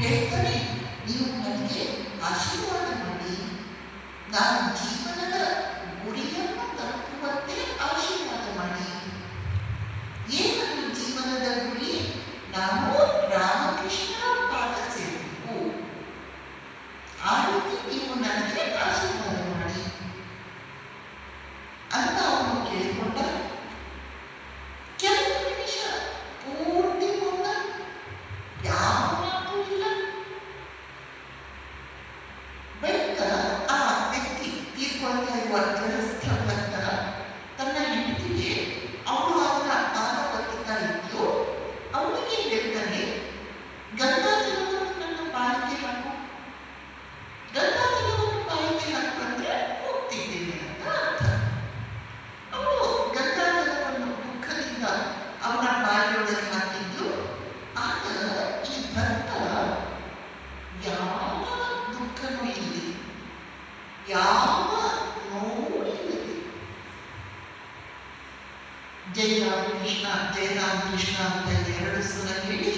ಹೇಳ್ತಾನೆ, ನೀವು ನನಗೆ ಆಶೀರ್ವಾದ ಮಾಡಿ, ನಾನು ಜೀವನದ ಗುರಿಯನ್ನು ತಲುಪುವಂತೆ ಆಶೀರ್ವಾದ ಮಾಡಿ. ಏನದು ಜೀವನದ ಗುರಿ? ನಾವು ರಾಮಕೃಷ್ಣರ ಪಾದ ಸೇರಬೇಕು. ಆ ರೀತಿ ನೀವು ನನಗೆ ಆಶೀರ್ವಾದ ಮಾಡಿ ಅಂತ ಅವನು ಕೇಳಿಕೊಂಡ. ಕೆಲವು ನಿಮಿಷ ಪೂರ್ತಿ ಮೌನ, ಯಾವ ಮಾತು ಇಲ್ಲ. ಬಳಿಕ ಆ ವ್ಯಕ್ತಿ ತೀರ್ಕೊಳ್ತಾ ಇರುವ ಗೃಹಸ್ಥ ನಂತರ ತನ್ನ ಹೆಂಡತಿಗೆ, ಅವಳು ಅವನ ಪಾದ ಒತ್ತುತ್ತಾ ಇದ್ದು ಅವನಿಗೆ ಹೇಳ್ತಾನೆ, ಗಂಗಾಜಲವನ್ನು ನನ್ನ ಬಾಯಿಗೆ ಹಾಕು. ಗಂಗಾಜಲವನ್ನು ಬಾಯಿಗೆ ಹಾಕಂದ್ರೆ ಹೋಗ್ತಿದ್ದೇನೆ ಅಂತ ಅರ್ಥ. ಅವಳು ಗಂಗಾಜಲವನ್ನು ದುಃಖದಿಂದ ಅವನ ಬಾಯಿಯೊಳಗೆ ಹಾಕಿದ್ದು. ಆಗ ಈ ಭಕ್ತ ಯಾವ ದುಃಖನೂ ಇಲ್ಲಿ, ಯಾವ ನೋವು ಇಲ್ಲದೆ, ಜಯ ರಾಮ್ ಕೃಷ್ಣ ಜಯ ರಾಮ್ ಕೃಷ್ಣ ಅಂತ 2 ಸಲ ಹೇಳಿ